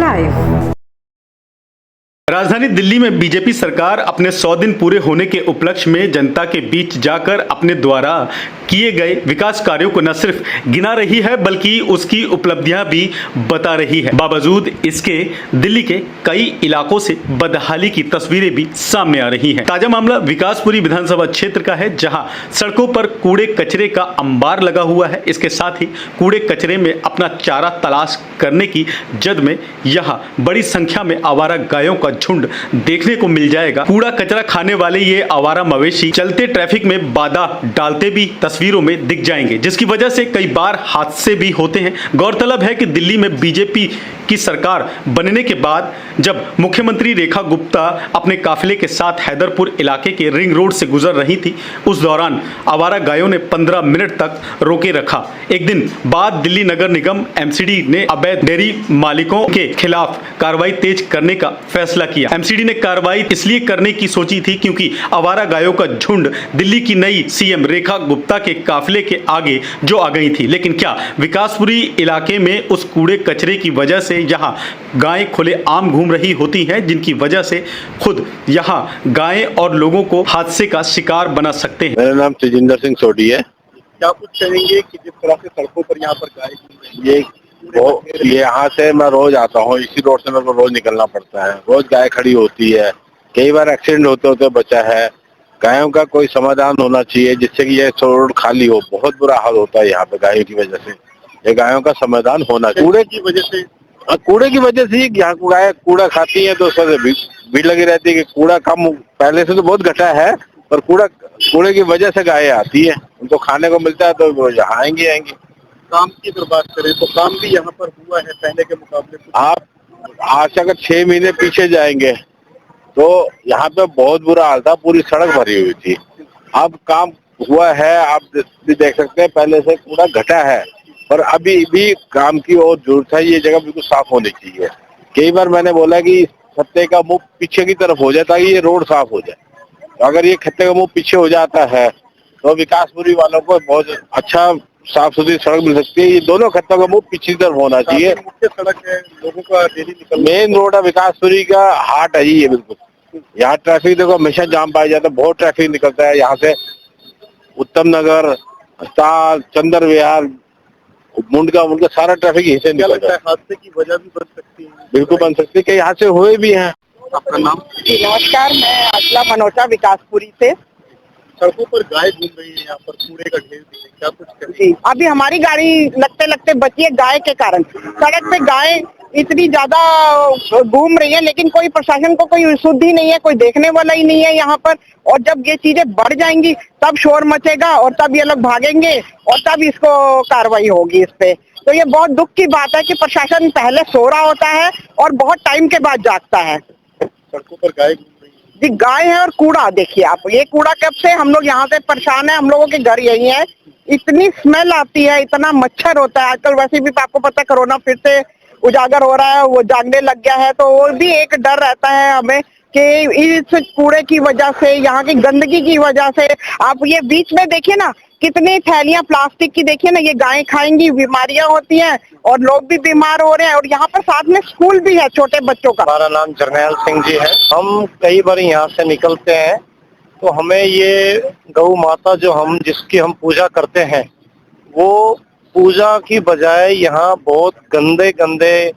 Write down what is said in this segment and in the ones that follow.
Live. राजधानी दिल्ली में BJP सरकार अपने 100 दिन पूरे होने के उपलक्ष्य में जनता के बीच जाकर अपने द्वारा किए गए विकास कार्यों को न सिर्फ गिना रही है बल्कि उसकी उपलब्धियां भी बता रही है। बावजूद इसके दिल्ली के कई इलाकों से बदहाली की तस्वीरें भी सामने आ रही हैं। ताजा मामला विकासपुरी विधानसभा क्षेत्र का है, जहां सड़कों पर कूड़े कचरे का अंबार लगा हुआ है। इसके साथ ही कूड़े कचरे में अपना चारा तलाश करने की जद में यहां बड़ी संख्या में आवारा गायों का झुंड देखने को मिल जाएगा। कूड़ा कचरा खाने वाले ये आवारा मवेशी चलते ट्रैफिक में बाधा डालते भी तस्वीरों में दिख जाएंगे, जिसकी वजह से कई बार हादसे भी होते हैं। गौरतलब है कि दिल्ली में बीजेपी की सरकार बनने के बाद जब मुख्यमंत्री रेखा गुप्ता अपने काफिले के साथ हैदरपुर इलाके के रिंग रोड से गुजर रही थी, उस दौरान आवारा गायों ने 15 मिनट तक रोके रखा। एक दिन बाद दिल्ली नगर निगम एमसीडी ने अवैध डेयरी मालिकों के खिलाफ कार्रवाई तेज करने का फैसला किया। एमसीडी ने कार्रवाई इसलिए करने की सोची थी क्योंकि आवारा गायों का झुंड दिल्ली की नई सीएम रेखा गुप्ता के काफिले के आगे जो आ गई थी। लेकिन क्या विकासपुरी इलाके में उस कूड़े कचरे की वजह से यहाँ गायें खुले आम घूम रही होती हैं, जिनकी वजह से खुद यहाँ गायें और लोगों को हादसे का शिकार बना सकते हैं। मेरा नाम तेजिंदर सिंह सोडी है। क्या कुछ कहेंगे कि जिस तरह से सड़कों पर यहाँ पर गाय घूम रही है, ये यहाँ से मैं रोज आता हूँ, इसी रोड से मेरे को रोज निकलना पड़ता है। रोज गाय खड़ी होती है, कई बार एक्सीडेंट होते होते बचा है। गायों का कोई समाधान होना चाहिए जिससे कि ये रोड खाली हो। बहुत बुरा हाल होता है यहाँ पे गायों की वजह से। ये गायों का समाधान होना चाहिए। कूड़े की वजह से यहाँ गाय कूड़ा खाती है तो उसका भीड़ लगी रहती है कि कूड़ा कम पहले से तो बहुत घटा है, पर कूड़े की वजह से गाय आती है, उनको खाने को मिलता है तो वो यहाँ आएंगे। काम की अगर बात करें तो काम भी यहाँ पर हुआ है पहले के मुकाबले। आप आज अगर 6 महीने पीछे जाएंगे तो यहाँ पे बहुत बुरा हाल था, पूरी सड़क भरी हुई थी। अब काम हुआ है, आप भी देख सकते हैं, पहले से कूड़ा घटा है, पर अभी भी काम की और जरूरत है। ये जगह बिल्कुल साफ होनी चाहिए। कई बार मैंने बोला कि खत्ते का मुंह पीछे की तरफ हो जाए ताकि ये रोड साफ हो जाए। तो अगर ये खत्ते का मुंह पीछे हो जाता है तो विकासपुरी वालों को बहुत अच्छा साफ सुथरी सड़क मिल सकती है। ये दोनों खत्तों का मुंह पीछे की तरफ होना चाहिए। मुख्य सड़क है, लोगों का डेली निकल मेन रोड है, विकासपुरी का हार्ट है ये बिल्कुल। यहाँ ट्रैफिक देखो हमेशा जाम पाया जाता है, बहुत ट्रैफिक निकलता है यहाँ से। उत्तम नगर, अस्पताल, चंद्र विहार, मुंडका सारा ट्रैफिक यहीं से निकलता है। हादसे की वजह भी बन सकती है, बिल्कुल बन सकती है। कई हादसे हुए भी हैं। आपका नाम? नमस्कार, मैं अचला मनोचा विकासपुरी से। सड़कों पर गाय घूम रही है, यहाँ पर कूड़े का ढेर भी है, क्या कुछ करें? जी, अभी हमारी गाड़ी लगते लगते बची है गाय के कारण। सड़क पे गाय इतनी ज्यादा घूम रही है, लेकिन कोई प्रशासन को कोई शुद्धि नहीं है, कोई देखने वाला ही नहीं है यहाँ पर। और जब ये चीजें बढ़ जाएंगी तब शोर मचेगा और तब ये लोग भागेंगे और तब इसको कार्रवाई होगी इस पे। तो ये बहुत दुख की बात है कि प्रशासन पहले सो रहा होता है और बहुत टाइम के बाद जागता है। सड़कों पर गाय घूम रही है जी, गाय है और कूड़ा देखिए आप, ये कूड़ा कब से हम लोग यहाँ से परेशान है। हम लोगों के घर यही है, इतनी स्मेल आती है, इतना मच्छर होता है। आजकल वैसे भी आपको पता है कोरोना फिर से उजागर हो रहा है, वो जागने लग गया है, तो वो भी एक डर रहता है हमें कि इस कूड़े की वजह से, यहाँ की गंदगी की वजह से। आप ये बीच में देखिए ना, कितनी थैलियां प्लास्टिक की देखिए ना, ये गायें खाएंगी, बीमारियां होती हैं और लोग भी बीमार हो रहे हैं। और यहाँ पर साथ में स्कूल भी है छोटे बच्चों का। हमारा नाम जरनैल सिंह जी है। हम कई बार यहाँ से निकलते हैं तो हमें ये गौ माता जो जिसकी हम पूजा करते हैं, वो पूजा की बजाय यहाँ बहुत गंदे गंदे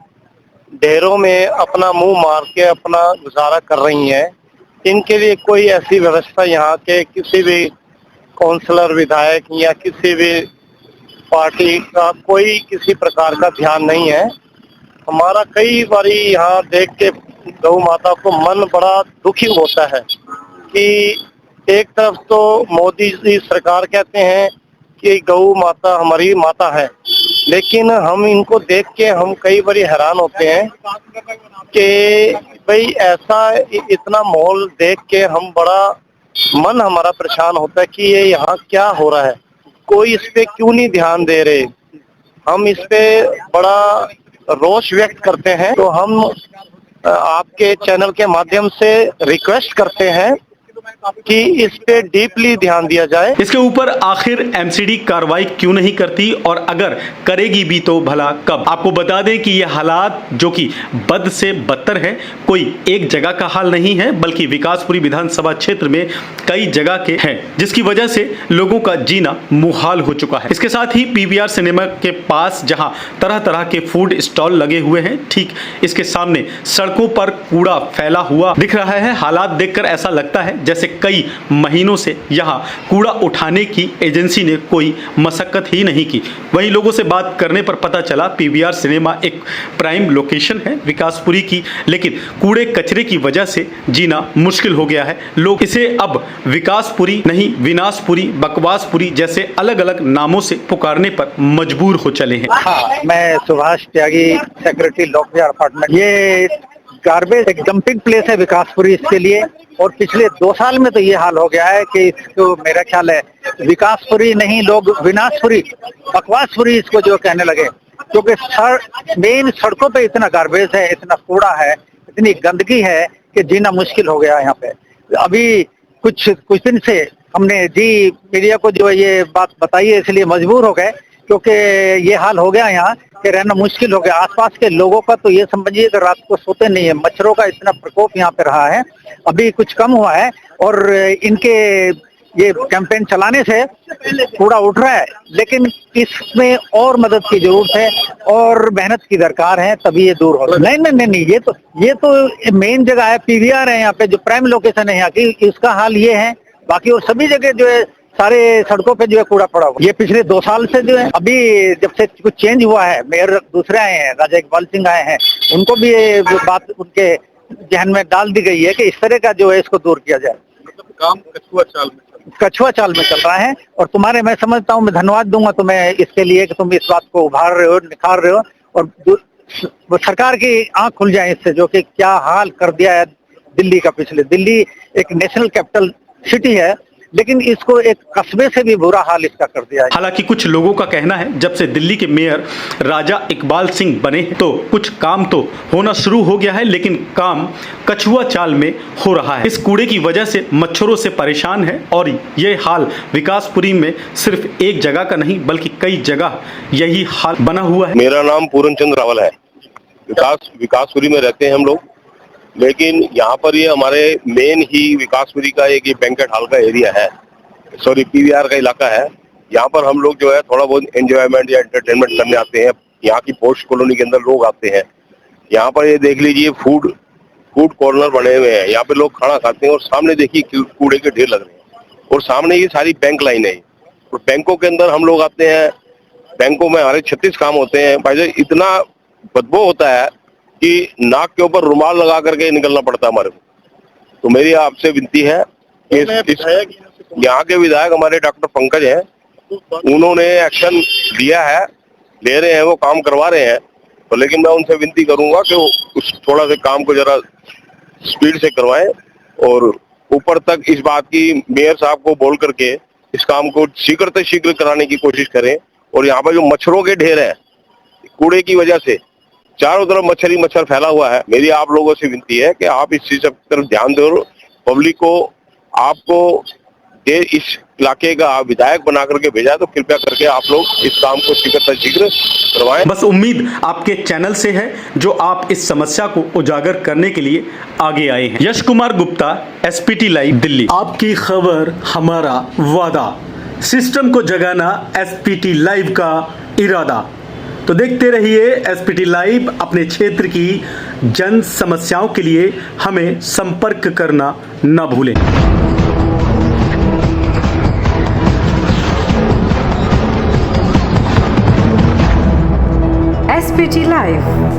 ढेरों में अपना मुंह मार के अपना गुजारा कर रही हैं। इनके लिए कोई ऐसी व्यवस्था यहाँ के किसी भी काउंसलर, विधायक या किसी भी पार्टी का कोई किसी प्रकार का ध्यान नहीं है। हमारा कई बारी यहाँ देख के गौ माता को मन बड़ा दुखी होता है कि एक तरफ तो मोदी जी सरकार कहते हैं कि गौ माता हमारी माता है, लेकिन हम इनको देख के हम कई बार हैरान होते हैं कि भाई ऐसा इतना माहौल देख के हम बड़ा मन हमारा परेशान होता है कि ये यहाँ क्या हो रहा है, कोई इस पे क्यों नहीं ध्यान दे रहे। हम इस पे बड़ा रोष व्यक्त करते हैं। तो हम आपके चैनल के माध्यम से रिक्वेस्ट करते हैं कि इस पे डीपली ध्यान दिया जाए। इसके ऊपर आखिर एमसीडी कार्रवाई क्यों नहीं करती और अगर करेगी भी तो भला कब? आपको बता दें कि ये हालात जो कि बद से बदतर है, कोई एक जगह का हाल नहीं है बल्कि विकासपुरी विधानसभा क्षेत्र में कई जगह के हैं, जिसकी वजह से लोगों का जीना मुहाल हो चुका है। इसके साथ ही पीवीआर सिनेमा के पास जहां तरह तरह के फूड स्टॉल लगे हुए हैं, ठीक इसके सामने सड़कों पर कूड़ा फैला हुआ दिख रहा है। हालात देखकर ऐसा लगता है जैसे कई महीनों से यहाँ कूड़ा उठाने की एजेंसी ने कोई मशक्कत ही नहीं की। वहीं लोगों से बात करने पर पता चला पीवीआर सिनेमा एक प्राइम लोकेशन है विकासपुरी की, लेकिन कूड़े कचरे की वजह से जीना मुश्किल हो गया है। लोग इसे अब विकासपुरी नहीं विनाशपुरी, बकवासपुरी जैसे अलग अलग नामों से पुकारने पर मजबूर हो चले हैं। हाँ, मैं सुभाष त्यागी, सेक्रेटरी लोकविहार अपार्टमेंट। ये गार्बेज एक डंपिंग प्लेस है विकासपुरी इसके लिए, और पिछले 2 साल में तो ये हाल हो गया है कि इसको मेरा ख्याल है विकासपुरी नहीं, लोग विनाशपुरी, बकवासपुरी इसको जो कहने लगे, क्योंकि मेन सड़कों पे इतना गार्बेज है, इतना कूड़ा है, इतनी गंदगी है कि जीना मुश्किल हो गया है यहाँ पे। अभी कुछ दिन से हमने जी मीडिया को जो ये बात बताई है, इसलिए मजबूर हो गए, क्योंकि ये हाल हो गया यहाँ कि रहना मुश्किल हो गया। आसपास के लोगों का तो ये समझिए कि रात को सोते नहीं है, मच्छरों का इतना प्रकोप यहाँ पे रहा है। अभी कुछ कम हुआ है और इनके ये कैंपेन चलाने से कूड़ा उठ रहा है, लेकिन इसमें और मदद की जरूरत है और मेहनत की दरकार है, तभी ये दूर होगा। नहीं, ये तो मेन जगह है, पीवीआर है यहाँ पे, जो प्राइम लोकेशन है यहाँ की, इसका हाल ये है। बाकी और सभी जगह जो है सारे सड़कों पे जो है कूड़ा पड़ा हुआ। ये पिछले 2 साल से जो है, अभी जब से कुछ चेंज हुआ है, मेयर दूसरे आए हैं, राजा इकबाल सिंह आए हैं, उनको भी ये बात उनके जहन में डाल दी गई है कि इस तरह का जो है इसको दूर किया जाए। मतलब काम कछुआ चाल में चल रहा है, और तुम्हारे मैं समझता हूँ, मैं धन्यवाद दूंगा तुम्हें इसके लिए कि तुम इस बात को उभार रहे हो, निखार रहे हो, और सरकार की आंख खुल जाए इससे, जो कि क्या हाल कर दिया है दिल्ली का। दिल्ली एक नेशनल कैपिटल सिटी है, लेकिन इसको एक कस्बे से भी बुरा हाल इसका कर दिया है। हालांकि कुछ लोगों का कहना है जब से दिल्ली के मेयर राजा इकबाल सिंह बने तो कुछ काम तो होना शुरू हो गया है, लेकिन काम कछुआ चाल में हो रहा है। इस कूड़े की वजह से मच्छरों से परेशान है और ये हाल विकासपुरी में सिर्फ एक जगह का नहीं बल्कि कई जगह यही हाल बना हुआ है। मेरा नाम पूरन चंद्र रावल है। विकासपुरी में रहते हैं हम लोग, लेकिन यहाँ पर ये हमारे मेन ही विकासपुरी का एक ये बैंकेट हॉल का एरिया है, सॉरी पीवीआर का इलाका है। यहाँ पर हम लोग जो है थोड़ा बहुत एंजॉयमेंट या एंटरटेनमेंट करने आते हैं। यहाँ की पोस्ट कॉलोनी के अंदर लोग आते हैं। यहाँ पर ये देख लीजिए फूड कॉर्नर बने हुए हैं, यहाँ पे लोग खाना खाते हैं और सामने देखिए कूड़े के ढेर लग रहे हैं, और सामने ये सारी बैंक लाइन है। और बैंकों के अंदर हम लोग आते हैं, बैंकों में हमारे 36 काम होते हैं। भाई इतना बदबू होता है कि नाक के ऊपर रुमाल लगा करके निकलना पड़ता है हमारे को। तो मेरी आपसे विनती है कि यहाँ के विधायक हमारे डॉक्टर पंकज हैं, उन्होंने एक्शन लिया है, ले रहे हैं, वो काम करवा रहे हैं। तो लेकिन मैं उनसे विनती करूंगा कि वो उस थोड़ा से काम को जरा स्पीड से करवाएं और ऊपर तक इस बात की मेयर साहब को बोल करके इस काम को शीघ्र से शीघ्र कराने की कोशिश करें। और यहाँ पर जो मच्छरों के ढेर है, कूड़े की वजह से चारों तरफ मच्छर फैला हुआ है। मेरी आप लोगों से विनती है कि आप इस चीज की तरफ ध्यान दो, पब्लिक को आपको ये इस इलाके का विधायक बना करके भेजा, तो कृपया करके आप लोग इस काम को शीघ्र से शीघ्र करवाएं। बस उम्मीद आपके चैनल से है जो आप इस समस्या को उजागर करने के लिए आगे आए हैं। Yash Kumar Gupta, SPT live, Delhi. आपकी खबर हमारा वादा, सिस्टम को जगाना एसपीटी लाइव का इरादा। तो देखते रहिए एसपीटी लाइव। अपने क्षेत्र की जन समस्याओं के लिए हमें संपर्क करना न भूलें। SPT Live।